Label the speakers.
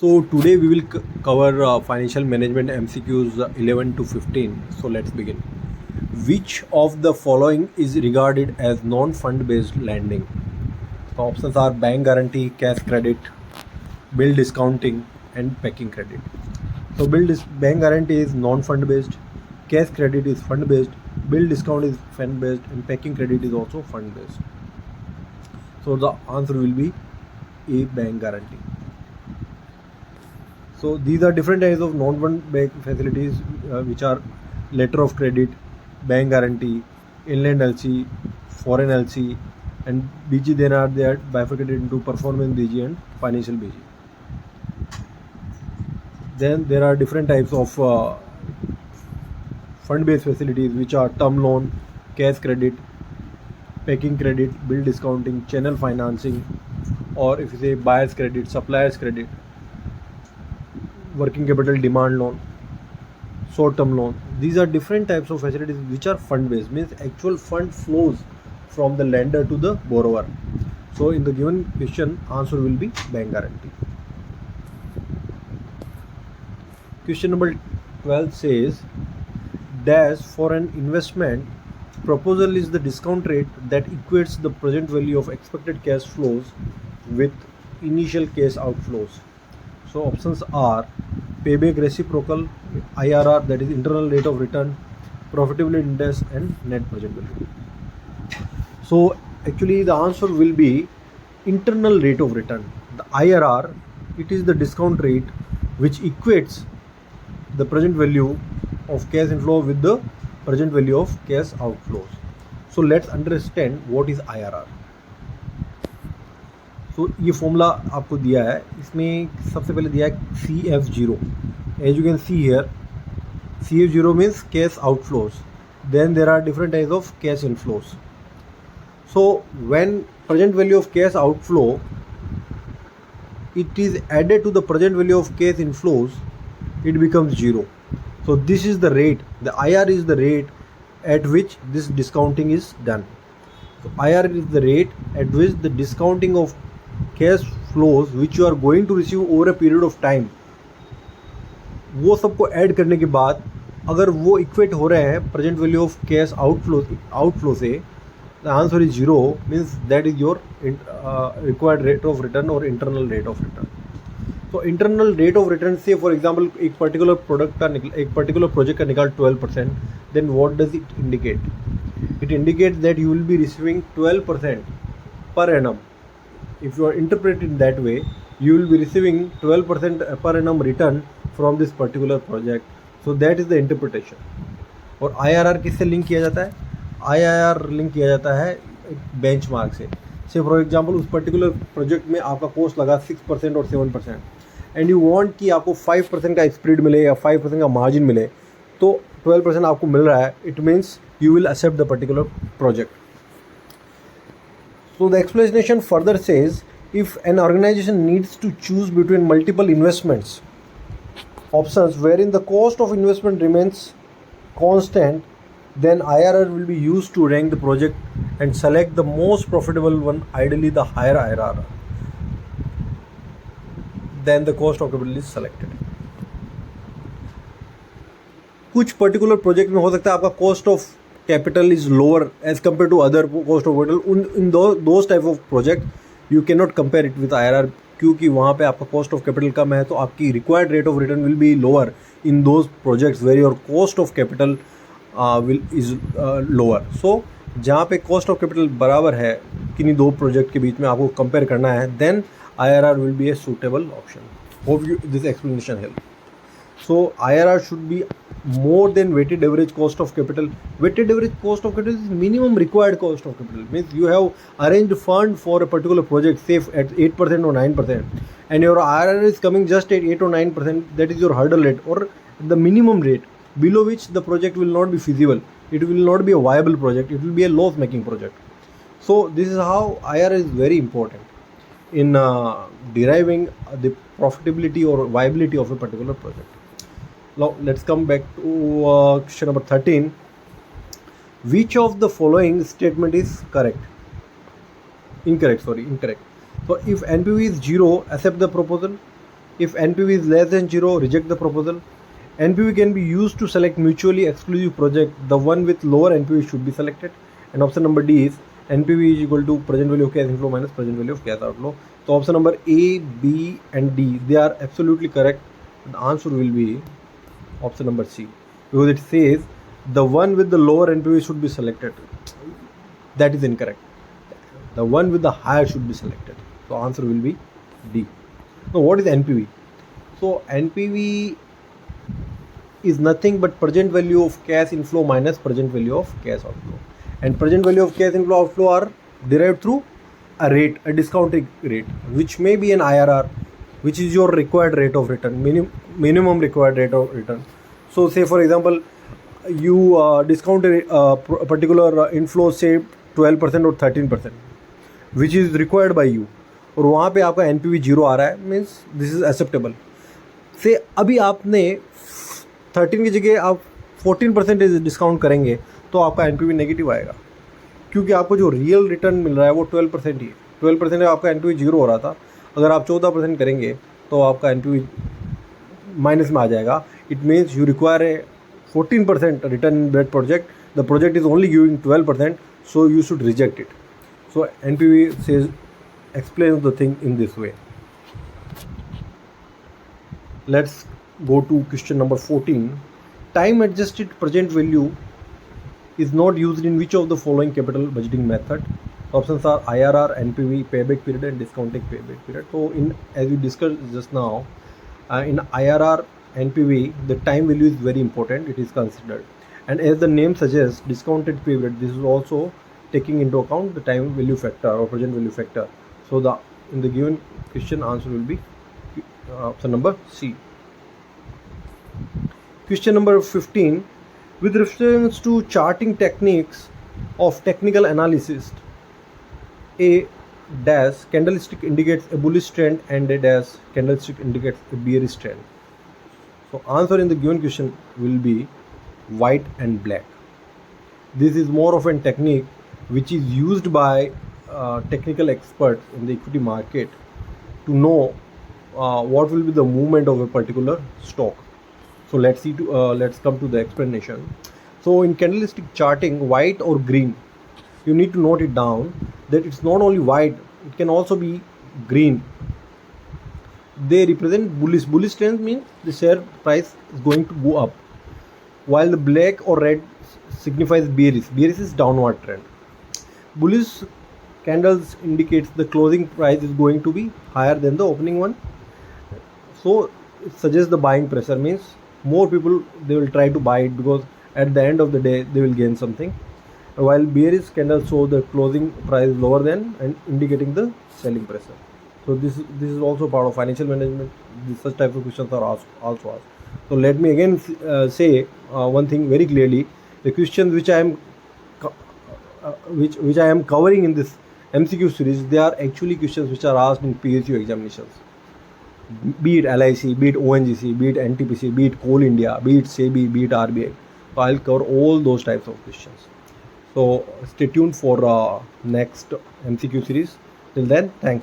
Speaker 1: So today we will cover financial management MCQs 11 to 15. So let's begin. Which of the following is regarded as non-fund based lending? The options are bank guarantee, cash credit, bill discounting and packing credit. So bank guarantee is non-fund based, cash credit is fund based, bill discount is fund based and packing credit is also fund based. So the answer will be A, bank guarantee. So these are different types of non-fund bank facilities which are letter of credit, bank guarantee, inland LC, foreign LC and BG. Then they are bifurcated into performance BG and financial BG. Then there are different types of fund-based facilities which are term loan, cash credit, packing credit, bill discounting, channel financing, or if you say buyer's credit, supplier's credit, working capital demand loan, short-term loan. These are different types of facilities which are fund-based, means actual fund flows from the lender to the borrower. So in the given question, answer will be bank guarantee. Question number 12 says, dash for an investment proposal is the discount rate that equates the present value of expected cash flows with initial cash outflows. So options are payback reciprocal, IRR, that is internal rate of return, profitability index and net present value. So actually the answer will be internal rate of return. The IRR, it is the discount rate which equates the present value of cash inflow with the present value of cash outflows. So let's understand what is IRR. So ये formula आपको दिया है, इसमें सबसे पहले दिया है CF0. As you can see here, CF0 means cash outflows. Then there are different types of cash inflows. So when present value of cash outflow, it is added to the present value of cash inflows, it becomes 0. So this is the rate, the IR is the rate at which this discounting is done. So IR is the rate at which the discounting of cash flows which you are going to receive over a period of time, वो सबको add करने के बाद अगर वो equate हो रहे हैं present value of cash outflow से, the answer is 0, means that is your required rate of return और इंटरनल रेट ऑफ रिटर्न. तो इंटरनल रेट ऑफ रिटर्न से फॉर एग्जांपल एक पर्टिकुलर प्रोजेक्ट का निकाल 12%, then what does it indicate? It indicate that you will be receiving 12% per annum. If you are interpreted that way, you will be receiving 12% per annum return from this particular project. So that is the interpretation. और IRR किससे link किया जाता है? IRR link किया जाता है benchmark से. से फॉर एग्जांपल उस पर्टिकुलर प्रोजेक्ट में आपका कॉस्ट लगा 6% और 7% एंड यू वांट कि आपको 5% का स्प्रेड मिले या 5% का मार्जिन मिले, तो 12% आपको मिल रहा है, it means you will accept the particular project. So the explanation further says, if an organization needs to choose between multiple investments options wherein the cost of investment remains constant, then IRR will be used to rank the project and select the most profitable one, ideally the higher IRR. Then the cost of capital is selected. कुछ particular project में हो सकता है आपका cost of capital is lower as compared to other cost of capital. In those type of project you cannot compare it with IRR, क्योंकि वहाँ पे आपका cost of capital कम है, तो आपकी required rate of return will be lower in those projects where your cost of capital is lower. So जहाँ पे cost of capital बराबर है किन्हीं दो प्रोजेक्ट के बीच में आपको कंपेयर करना है, then IRR will be a suitable option. Hope this explanation helps. So IRR should be more than weighted average cost of capital. Weighted average cost of capital is minimum required cost of capital. Means you have arranged fund for a particular project, say at 8% or 9%, and your IRR is coming just at 8 or 9%. That is your hurdle rate or the minimum rate below which the project will not be feasible. It will not be a viable project. It will be a loss-making project. So this is how IRR is very important in deriving the profitability or viability of a particular project. Now let's come back to question number 13. Which of the following statement is correct? Incorrect. So if NPV is 0, accept the proposal. If NPV is less than 0, reject the proposal. NPV can be used to select mutually exclusive project. The one with lower NPV should be selected. And option number D is NPV is equal to present value of cash inflow minus present value of cash outflow. So option number A, B and D, they are absolutely correct. The answer will be option number C, because it says the one with the lower NPV should be selected. That is incorrect. The one with the higher should be selected. So answer will be D. Now what is NPV? So NPV is nothing but present value of cash inflow minus present value of cash outflow. And present value of cash inflow outflow are derived through a rate, a discounting rate, which may be an IRR, which is your required rate of return, minimum required rate of return. So say for example, you discount a particular inflow, say 12% or 13%, which is required by you, और वहाँ पे आपका NPV 0 आ रहा है, means this is acceptable. से अभी आपने 13 की जगह आप 14% डिस्काउंट करेंगे तो आपका NPV नेगेटिव आएगा, क्योंकि आपको जो रियल रिटर्न मिल रहा है वो 12% ही है. 12% में आपका NPV 0 हो रहा था, अगर आप 14% करेंगे तो आपका NPV माइनस में आ जाएगा. It means you require a 14% return in that project. The project is only giving 12%, so you should reject it. So NPV says, explains the thing in this way. Let's go to question number 14. Time adjusted present value is not used in which of the following capital budgeting method? Options are IRR, NPV, payback period and discounting payback period. So as we discussed just now, in IRR, NPV, the time value is very important. It is considered. And as the name suggests, discounted period, this is also taking into account the time value factor or present value factor. So in the given question, answer will be option number C. Question number 15. With reference to charting techniques of technical analysis, a dash candlestick indicates a bullish trend and a dash candlestick indicates a bearish trend. So answer in the given question will be white and black. This is more of a technique which is used by technical experts in the equity market to know what will be the movement of a particular stock. So let's come to the explanation. So in candlestick charting, white or green, you need to note it down that it's not only white, it can also be green. They represent bullish. Bullish trend means the share price is going to go up, while the black or red signifies bearish. Bearish is downward trend. Bullish candles indicates the closing price is going to be higher than the opening one. So it suggests the buying pressure, means more people, they will try to buy it because at the end of the day they will gain something. While bearish candles show the closing price lower than and indicating the selling pressure. So this is also part of financial management. Such type of questions are also asked. So let me again say one thing very clearly. The questions which I am covering in this MCQ series, they are actually questions which are asked in PSU examinations. Be it LIC, be it ONGC, be it NTPC, be it Coal India, be it SEBI, be it RBI. So I'll cover all those types of questions. So stay tuned for next MCQ series. Till then, thanks.